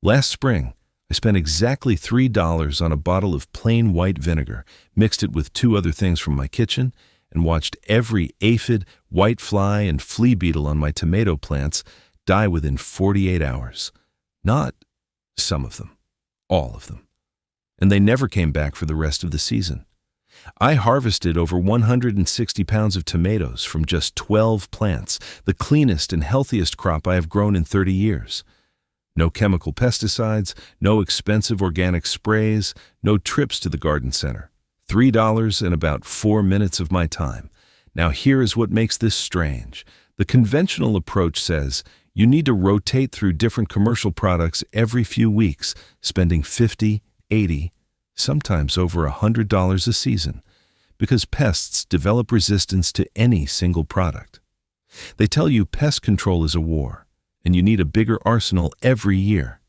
Last spring, I spent exactly $3 on a bottle of plain white vinegar, mixed it with 2 other things from my kitchen, and watched every aphid, whitefly, and flea beetle on my tomato plants die within 48 hours. Not some of them, all of them. And they never came back for the rest of the season. I harvested over 160 pounds of tomatoes from just 12 plants, the cleanest and healthiest crop I have grown in 30 years. No chemical pesticides, no expensive organic sprays, no trips to the garden center. $3 and about 4 minutes of my time. Now here is what makes this strange. The conventional approach says you need to rotate through different commercial products every few weeks, spending $50, $80, sometimes over $100 a season, because pests develop resistance to any single product. They tell you pest control is a war, and you need a bigger arsenal every year.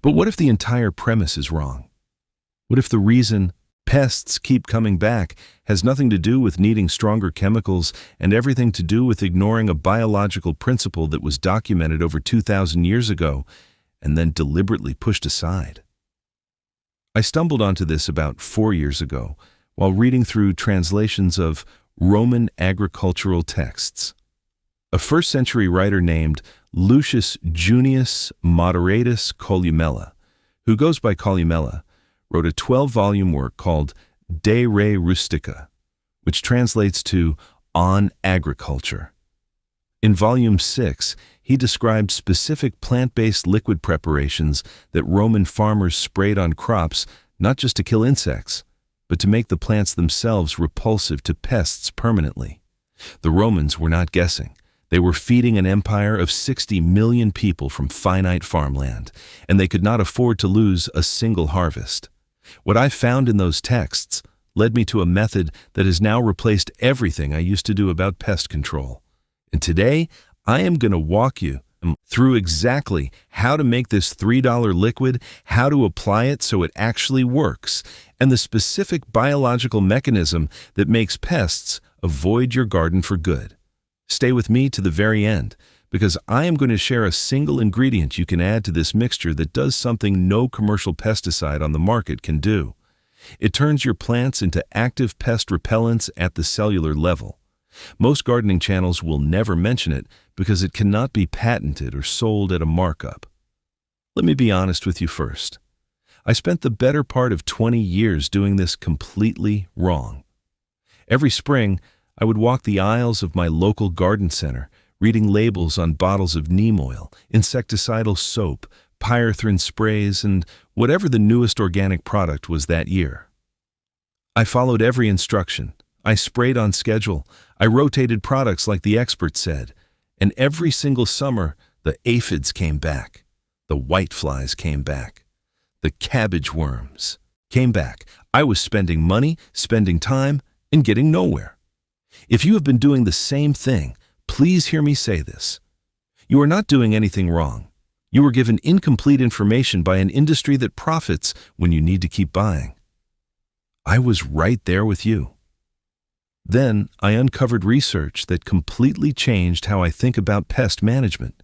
But what if the entire premise is wrong? What if the reason pests keep coming back has nothing to do with needing stronger chemicals and everything to do with ignoring a biological principle that was documented over 2,000 years ago and then deliberately pushed aside? I stumbled onto this about 4 years ago while reading through translations of Roman agricultural texts. A first-century writer named Lucius Junius Moderatus Columella, who goes by Columella, wrote a 12-volume work called De Re Rustica, which translates to On Agriculture. In Volume 6, he described specific plant-based liquid preparations that Roman farmers sprayed on crops not just to kill insects, but to make the plants themselves repulsive to pests permanently. The Romans were not guessing. They were feeding an empire of 60 million people from finite farmland, and they could not afford to lose a single harvest. What I found in those texts led me to a method that has now replaced everything I used to do about pest control. And today, I am going to walk you through exactly how to make this $3 liquid, how to apply it so it actually works, and the specific biological mechanism that makes pests avoid your garden for good. Stay with me to the very end, because I am going to share a single ingredient you can add to this mixture that does something no commercial pesticide on the market can do. It turns your plants into active pest repellents at the cellular level. Most gardening channels will never mention it because it cannot be patented or sold at a markup. Let me be honest with you first. I spent the better part of 20 years doing this completely wrong. Every spring, I would walk the aisles of my local garden center, reading labels on bottles of neem oil, insecticidal soap, pyrethrin sprays, and whatever the newest organic product was that year. I followed every instruction. I sprayed on schedule. I rotated products like the expert said. And every single summer, the aphids came back. The whiteflies came back. The cabbage worms came back. I was spending money, spending time, and getting nowhere. If you have been doing the same thing, please hear me say this. You are not doing anything wrong. You were given incomplete information by an industry that profits when you need to keep buying. I was right there with you. Then I uncovered research that completely changed how I think about pest management,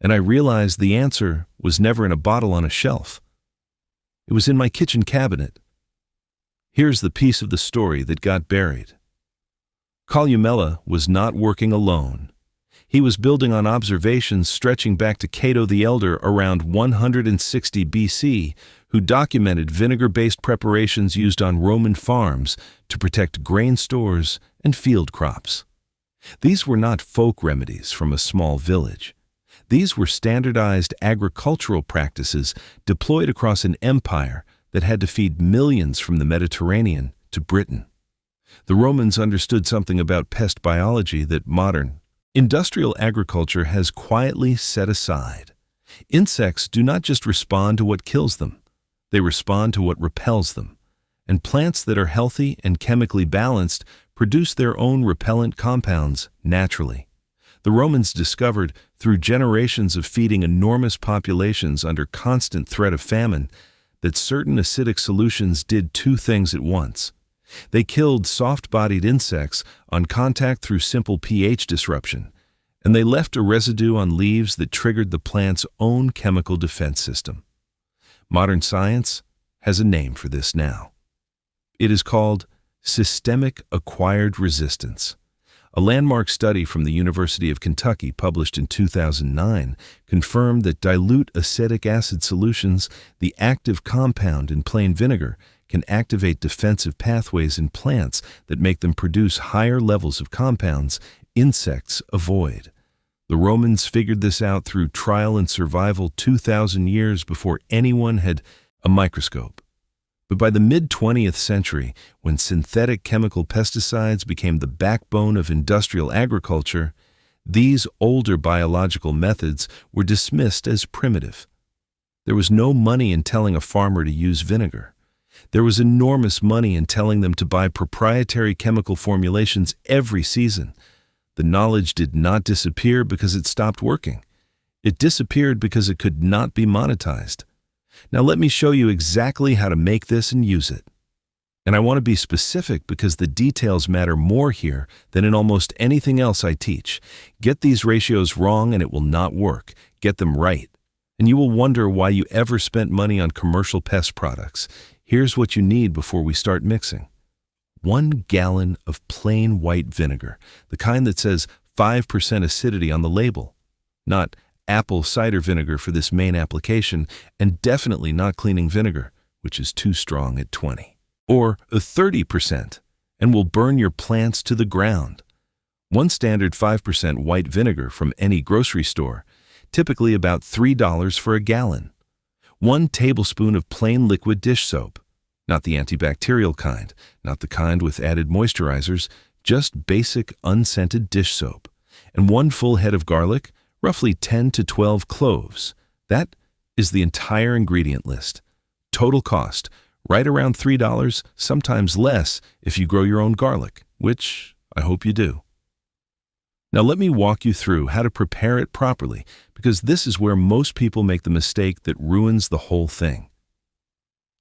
and I realized the answer was never in a bottle on a shelf. It was in my kitchen cabinet. Here's the piece of the story that got buried. Columella was not working alone. He was building on observations stretching back to Cato the Elder around 160 BC, who documented vinegar-based preparations used on Roman farms to protect grain stores and field crops. These were not folk remedies from a small village. These were standardized agricultural practices deployed across an empire that had to feed millions from the Mediterranean to Britain. The Romans understood something about pest biology that modern, industrial agriculture has quietly set aside. Insects do not just respond to what kills them. They respond to what repels them. And plants that are healthy and chemically balanced produce their own repellent compounds naturally. The Romans discovered, through generations of feeding enormous populations under constant threat of famine, that certain acidic solutions did two things at once. They killed soft-bodied insects on contact through simple pH disruption, and they left a residue on leaves that triggered the plant's own chemical defense system. Modern science has a name for this now. It is called systemic acquired resistance. A landmark study from the University of Kentucky published in 2009 confirmed that dilute acetic acid solutions, the active compound in plain vinegar, can activate defensive pathways in plants that make them produce higher levels of compounds insects avoid. The Romans figured this out through trial and survival 2,000 years before anyone had a microscope. But by the mid-20th century, when synthetic chemical pesticides became the backbone of industrial agriculture, these older biological methods were dismissed as primitive. There was no money in telling a farmer to use vinegar. There was enormous money in telling them to buy proprietary chemical formulations every season. The knowledge did not disappear because it stopped working. It disappeared because it could not be monetized. Now let me show you exactly how to make this and use it. And I want to be specific because the details matter more here than in almost anything else I teach. Get these ratios wrong and it will not work. Get them right, and you will wonder why you ever spent money on commercial pest products. Here's what you need before we start mixing. 1 gallon of plain white vinegar, the kind that says 5% acidity on the label. Not apple cider vinegar for this main application, and definitely not cleaning vinegar, which is too strong at 20. Or a 30%, and will burn your plants to the ground. 1 standard 5% white vinegar from any grocery store, typically about $3 for a gallon. 1 tablespoon of plain liquid dish soap, not the antibacterial kind, not the kind with added moisturizers, just basic unscented dish soap. And 1 full head of garlic, roughly 10 to 12 cloves. That is the entire ingredient list. Total cost, right around $3, sometimes less if you grow your own garlic, which I hope you do. Now let me walk you through how to prepare it properly, because this is where most people make the mistake that ruins the whole thing.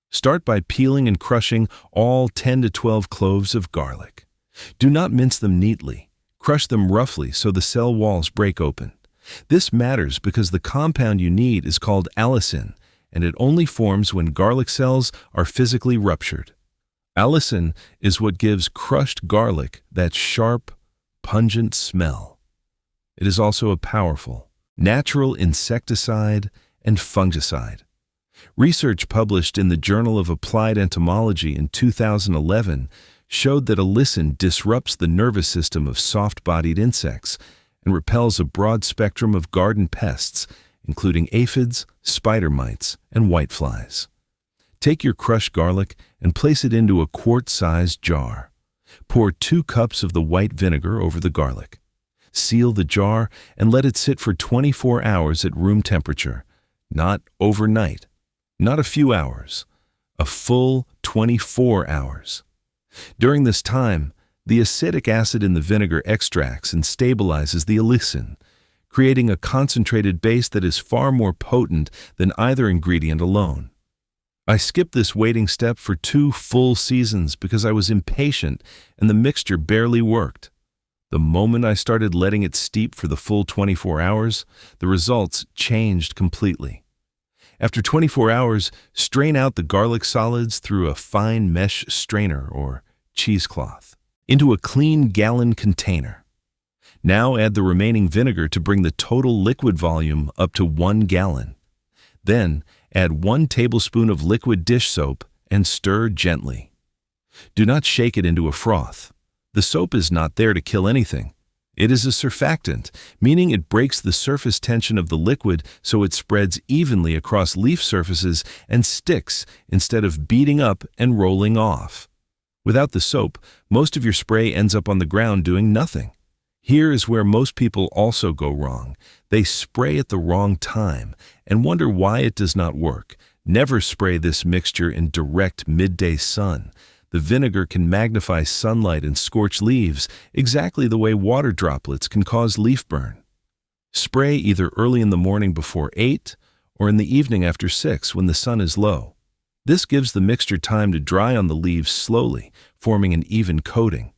Start by peeling and crushing all 10 to 12 cloves of garlic. Do not mince them neatly. Crush them roughly so the cell walls break open. This matters because the compound you need is called allicin, and it only forms when garlic cells are physically ruptured. Allicin is what gives crushed garlic that sharp, pungent smell. It is also a powerful, natural insecticide and fungicide. Research published in the Journal of Applied Entomology in 2011 showed that allicin disrupts the nervous system of soft-bodied insects and repels a broad spectrum of garden pests, including aphids, spider mites, and whiteflies. Take your crushed garlic and place it into a quart-sized jar. Pour 2 cups of the white vinegar over the garlic. Seal the jar and let it sit for 24 hours at room temperature, not overnight, not a few hours, a full 24 hours. During this time, the acetic acid in the vinegar extracts and stabilizes the allicin, creating a concentrated base that is far more potent than either ingredient alone. I skipped this waiting step for 2 full seasons because I was impatient and the mixture barely worked. The moment I started letting it steep for the full 24 hours, the results changed completely. After 24 hours, strain out the garlic solids through a fine mesh strainer or cheesecloth into a clean gallon container. Now add the remaining vinegar to bring the total liquid volume up to 1 gallon. Then add 1 tablespoon of liquid dish soap and stir gently. Do not shake it into a froth. The soap is not there to kill anything. It is a surfactant, meaning it breaks the surface tension of the liquid so it spreads evenly across leaf surfaces and sticks instead of beating up and rolling off. Without the soap, most of your spray ends up on the ground doing nothing. Here is where most people also go wrong. They spray at the wrong time and wonder why it does not work. Never spray this mixture in direct midday sun. The vinegar can magnify sunlight and scorch leaves exactly the way water droplets can cause leaf burn. Spray either early in the morning before 8 or in the evening after 6 when the sun is low. This gives the mixture time to dry on the leaves slowly, forming an even coating.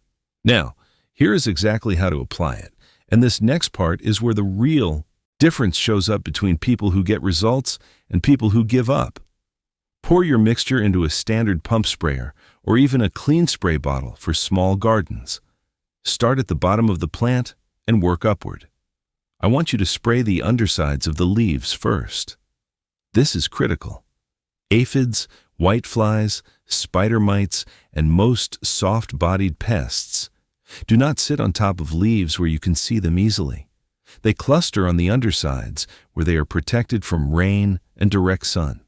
Now, here is exactly how to apply it, and this next part is where the real difference shows up between people who get results and people who give up. Pour your mixture into a standard pump sprayer or even a clean spray bottle for small gardens. Start at the bottom of the plant and work upward. I want you to spray the undersides of the leaves first. This is critical. Aphids, whiteflies, spider mites, and most soft-bodied pests do not sit on top of leaves where you can see them easily. They cluster on the undersides where they are protected from rain and direct sun.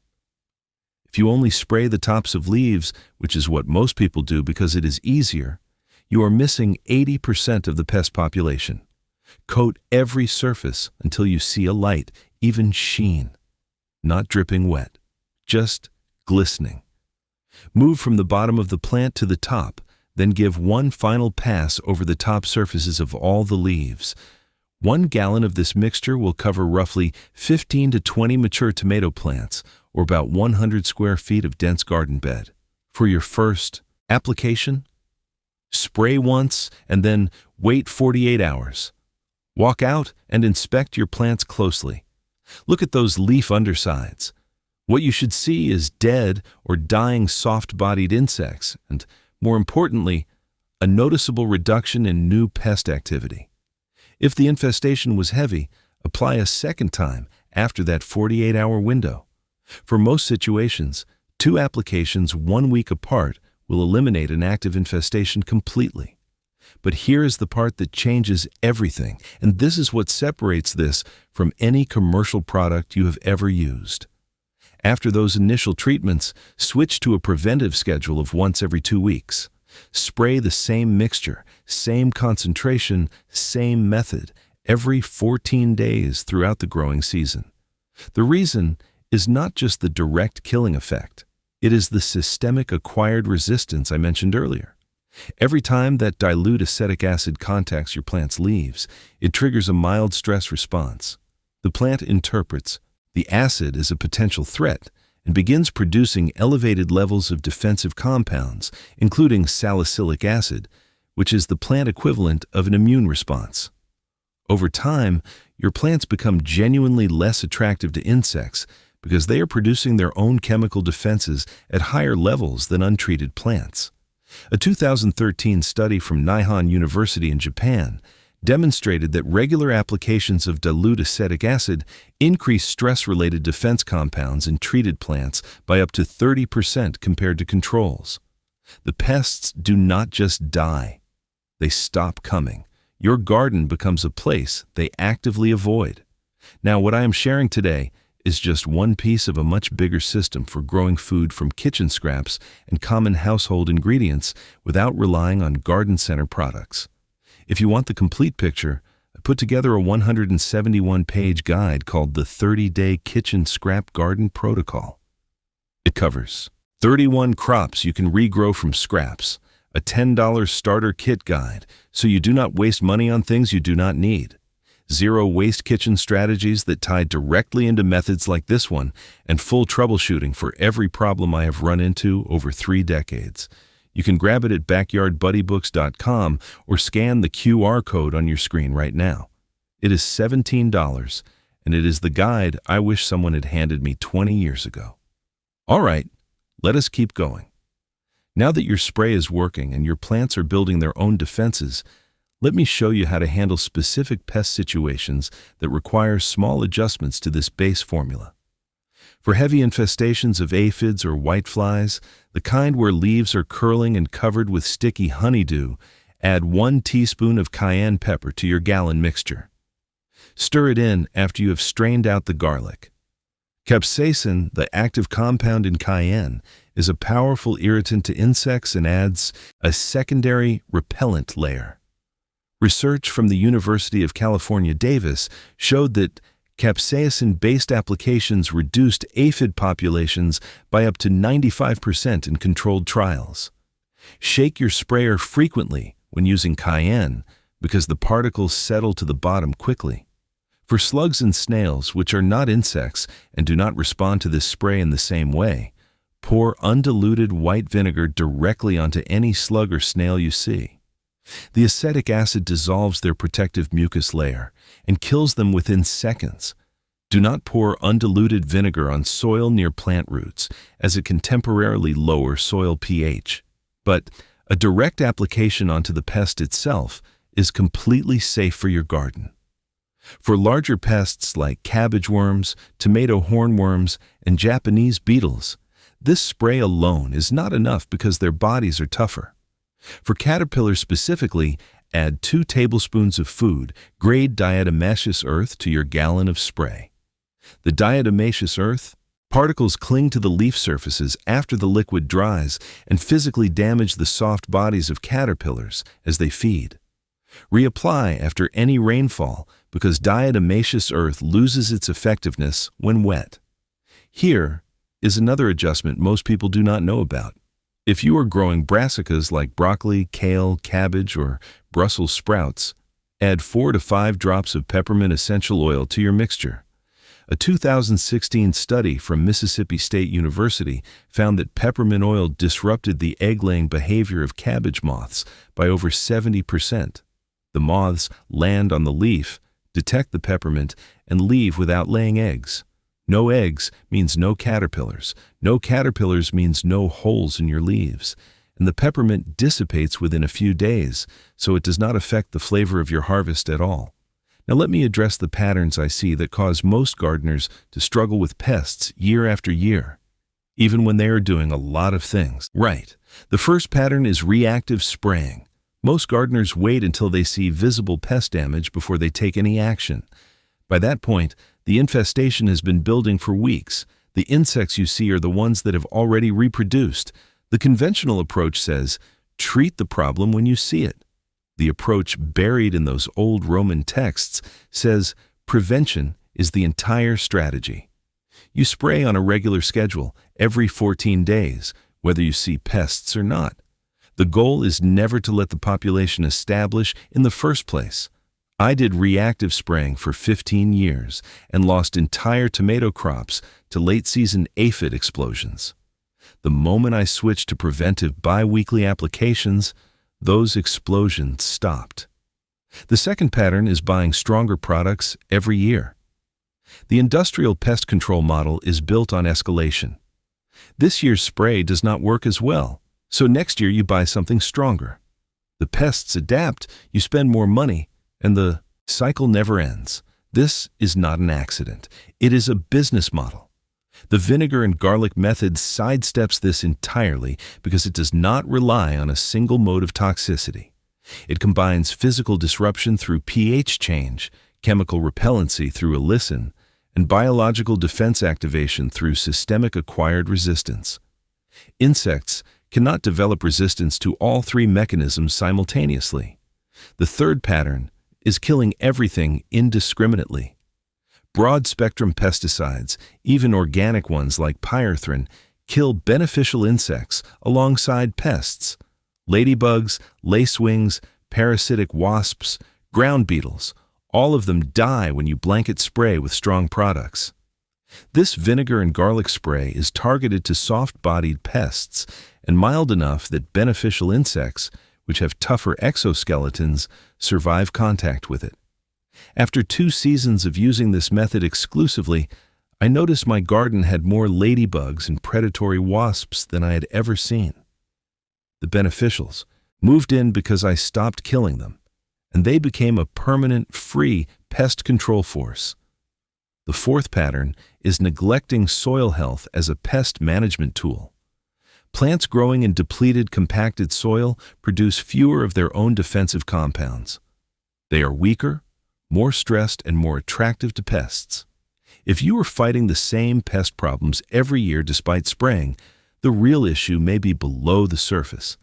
If you only spray the tops of leaves, which is what most people do because it is easier, you are missing 80% of the pest population. Coat every surface until you see a light, even sheen. Not dripping wet, just glistening. Move from the bottom of the plant to the top, then give one final pass over the top surfaces of all the leaves. 1 gallon of this mixture will cover roughly 15 to 20 mature tomato plants, or about 100 square feet of dense garden bed. For your first application, spray once and then wait 48 hours. Walk out and inspect your plants closely. Look at those leaf undersides. What you should see is dead or dying soft-bodied insects and, more importantly, a noticeable reduction in new pest activity. If the infestation was heavy, apply a second time after that 48-hour window. For most situations, 2 applications 1 week apart will eliminate an active infestation completely. But here is the part that changes everything, and this is what separates this from any commercial product you have ever used. After those initial treatments, switch to a preventive schedule of once every 2 weeks. Spray the same mixture, same concentration, same method, every 14 days throughout the growing season. The reason is not just the direct killing effect. It is the systemic acquired resistance I mentioned earlier. Every time that dilute acetic acid contacts your plant's leaves, it triggers a mild stress response. The plant interprets the acid as a potential threat and begins producing elevated levels of defensive compounds, including salicylic acid, which is the plant equivalent of an immune response. Over time, your plants become genuinely less attractive to insects because they are producing their own chemical defenses at higher levels than untreated plants. A 2013 study from Nihon University in Japan demonstrated that regular applications of dilute acetic acid increase stress-related defense compounds in treated plants by up to 30% compared to controls. The pests do not just die. They stop coming. Your garden becomes a place they actively avoid. Now, what I am sharing today is just one piece of a much bigger system for growing food from kitchen scraps and common household ingredients without relying on garden center products. If you want the complete picture, I put together a 171-page guide called the 30-Day Kitchen Scrap Garden Protocol. It covers 31 crops you can regrow from scraps, a $10 starter kit guide so you do not waste money on things you do not need, 0 waste kitchen strategies that tie directly into methods like this one, and full troubleshooting for every problem I have run into over 3 decades. You can grab it at backyardbuddybooks.com or scan the QR code on your screen right now. It is $17, and it is the guide I wish someone had handed me 20 years ago. All right, let us keep going. Now that your spray is working and your plants are building their own defenses, let me show you how to handle specific pest situations that require small adjustments to this base formula. For heavy infestations of aphids or whiteflies, the kind where leaves are curling and covered with sticky honeydew, add 1 teaspoon of cayenne pepper to your gallon mixture. Stir it in after you have strained out the garlic. Capsaicin, the active compound in cayenne, is a powerful irritant to insects and adds a secondary repellent layer. Research from the University of California, Davis showed that capsaicin-based applications reduced aphid populations by up to 95% in controlled trials. Shake your sprayer frequently when using cayenne because the particles settle to the bottom quickly. For slugs and snails, which are not insects and do not respond to this spray in the same way, pour undiluted white vinegar directly onto any slug or snail you see. The acetic acid dissolves their protective mucus layer and kills them within seconds. Do not pour undiluted vinegar on soil near plant roots, as it can temporarily lower soil pH. But a direct application onto the pest itself is completely safe for your garden. For larger pests like cabbage worms, tomato hornworms, and Japanese beetles, this spray alone is not enough because their bodies are tougher. For caterpillars specifically, add 2 tablespoons of food-grade diatomaceous earth to your gallon of spray. The diatomaceous earth particles cling to the leaf surfaces after the liquid dries and physically damage the soft bodies of caterpillars as they feed. Reapply after any rainfall because diatomaceous earth loses its effectiveness when wet. Here is another adjustment most people do not know about. If you are growing brassicas like broccoli, kale, cabbage, or Brussels sprouts, add 4 to 5 drops of peppermint essential oil to your mixture. A 2016 study from Mississippi State University found that peppermint oil disrupted the egg-laying behavior of cabbage moths by over 70%. The moths land on the leaf, detect the peppermint, and leave without laying eggs. No eggs means no caterpillars. No caterpillars means no holes in your leaves. And the peppermint dissipates within a few days, so it does not affect the flavor of your harvest at all. Now let me address the patterns I see that cause most gardeners to struggle with pests year after year, even when they are doing a lot of things right. The first pattern is reactive spraying. Most gardeners wait until they see visible pest damage before they take any action. By that point, the infestation has been building for weeks. The insects you see are the ones that have already reproduced. The conventional approach says, treat the problem when you see it. The approach buried in those old Roman texts says, prevention is the entire strategy. You spray on a regular schedule every 14 days, whether you see pests or not. The goal is never to let the population establish in the first place. I did reactive spraying for 15 years and lost entire tomato crops to late-season aphid explosions. The moment I switched to preventive bi-weekly applications, those explosions stopped. The second pattern is buying stronger products every year. The industrial pest control model is built on escalation. This year's spray does not work as well, so next year you buy something stronger. The pests adapt, you spend more money, and the cycle never ends. This is not an accident. It is a business model. The vinegar and garlic method sidesteps this entirely because it does not rely on a single mode of toxicity. It combines physical disruption through pH change, chemical repellency through allicin, and biological defense activation through systemic acquired resistance. Insects cannot develop resistance to all 3 mechanisms simultaneously. The third pattern is killing everything indiscriminately. Broad-spectrum pesticides, even organic ones like pyrethrin, kill beneficial insects alongside pests. Ladybugs, lacewings, parasitic wasps, ground beetles, all of them die when you blanket spray with strong products. This vinegar and garlic spray is targeted to soft-bodied pests and mild enough that beneficial insects, which have tougher exoskeletons, survive contact with it. After 2 seasons of using this method exclusively, I noticed my garden had more ladybugs and predatory wasps than I had ever seen. The beneficials moved in because I stopped killing them, and they became a permanent, free pest control force. The fourth pattern is neglecting soil health as a pest management tool. Plants growing in depleted, compacted soil produce fewer of their own defensive compounds. They are weaker, more stressed, and more attractive to pests. If you are fighting the same pest problems every year despite spraying, the real issue may be below the surface.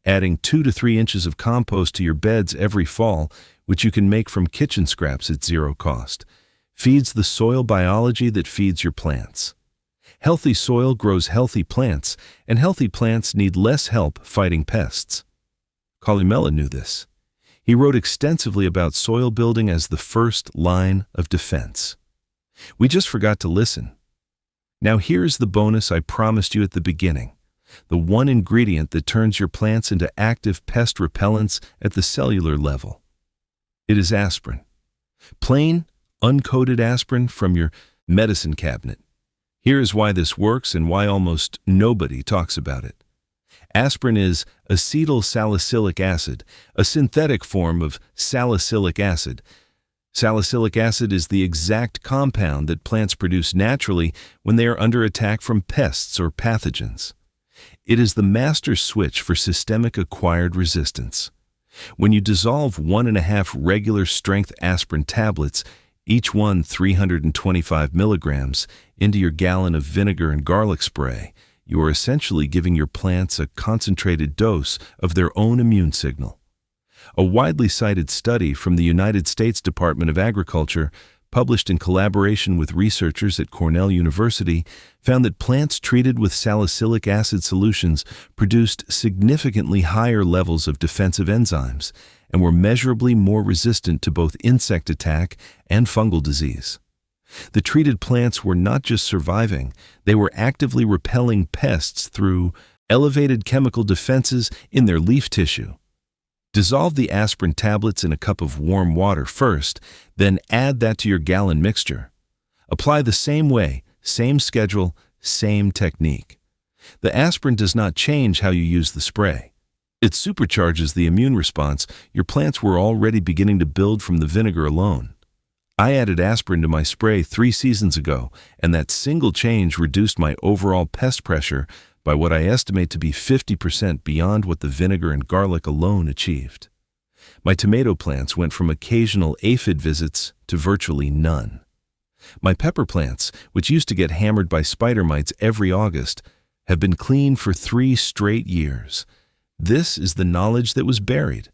Adding 2 to 3 inches of compost to your beds every fall, which you can make from kitchen scraps at zero cost, feeds the soil biology that feeds your plants. Healthy soil grows healthy plants, and healthy plants need less help fighting pests. Columella knew this. He wrote extensively about soil building as the first line of defense. We just forgot to listen. Now here's the bonus I promised you at the beginning, the one ingredient that turns your plants into active pest repellents at the cellular level. It is aspirin. Plain, uncoated aspirin from your medicine cabinet. Here is why this works and why almost nobody talks about it. Aspirin is acetyl salicylic acid, a synthetic form of salicylic acid. Salicylic acid is the exact compound that plants produce naturally when they are under attack from pests or pathogens. It is the master switch for systemic acquired resistance. When you dissolve 1.5 regular strength aspirin tablets, each one 325 milligrams, into your gallon of vinegar and garlic spray, you are essentially giving your plants a concentrated dose of their own immune signal. A widely cited study from the United States Department of Agriculture, published in collaboration with researchers at Cornell University, found that plants treated with salicylic acid solutions produced significantly higher levels of defensive enzymes and were measurably more resistant to both insect attack and fungal disease. The treated plants were not just surviving, they were actively repelling pests through elevated chemical defenses in their leaf tissue. Dissolve the aspirin tablets in a cup of warm water first, then add that to your gallon mixture. Apply the same way, same schedule, same technique. The aspirin does not change how you use the spray. It supercharges the immune response your plants were already beginning to build from the vinegar alone. I added aspirin to my spray 3 seasons ago, and that single change reduced my overall pest pressure by what I estimate to be 50% beyond what the vinegar and garlic alone achieved. My tomato plants went from occasional aphid visits to virtually none. My pepper plants, which used to get hammered by spider mites every August, have been clean for 3 straight years. This is the knowledge that was buried,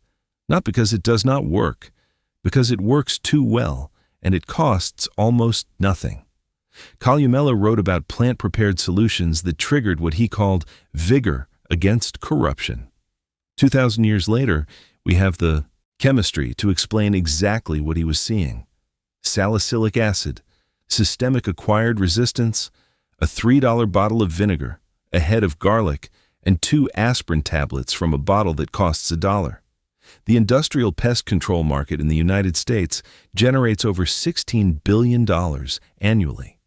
not because it does not work, because it works too well, and it costs almost nothing. Columella wrote about plant-prepared solutions that triggered what he called vigor against corruption. 2,000 years later, we have the chemistry to explain exactly what he was seeing. Salicylic acid, systemic acquired resistance, a $3 bottle of vinegar, a head of garlic, and 2 aspirin tablets from a bottle that costs $1. The industrial pest control market in the United States generates over $16 billion annually.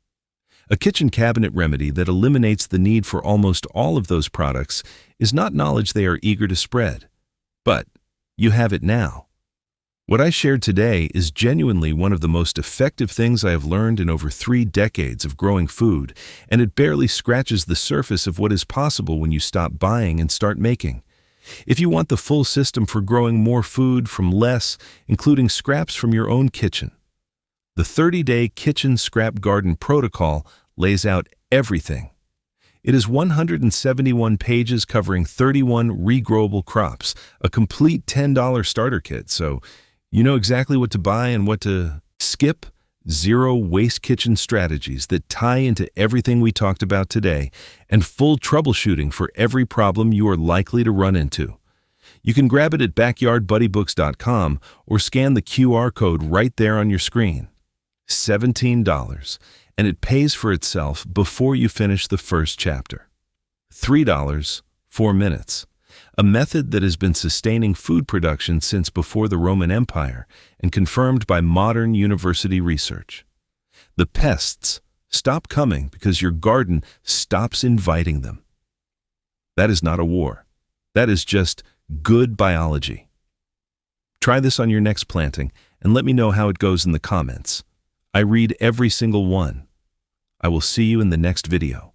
A kitchen cabinet remedy that eliminates the need for almost all of those products is not knowledge they are eager to spread. But you have it now. What I shared today is genuinely one of the most effective things I have learned in over 3 decades of growing food, and it barely scratches the surface of what is possible when you stop buying and start making. If you want the full system for growing more food from less, including scraps from your own kitchen, the 30-day Kitchen Scrap Garden Protocol lays out everything. It is 171 pages covering 31 regrowable crops, a complete $10 starter kit, so you know exactly what to buy and what to skip. 0 waste kitchen strategies that tie into everything we talked about today, and full troubleshooting for every problem you are likely to run into. You can grab it at backyardbuddybooks.com or scan the QR code right there on your screen. $17, and it pays for itself before you finish the first chapter. $3, 4 minutes. A method that has been sustaining food production since before the Roman Empire and confirmed by modern university research. The pests stop coming because your garden stops inviting them. That is not a war. That is just good biology. Try this on your next planting and let me know how it goes in the comments. I read every single one. I will see you in the next video.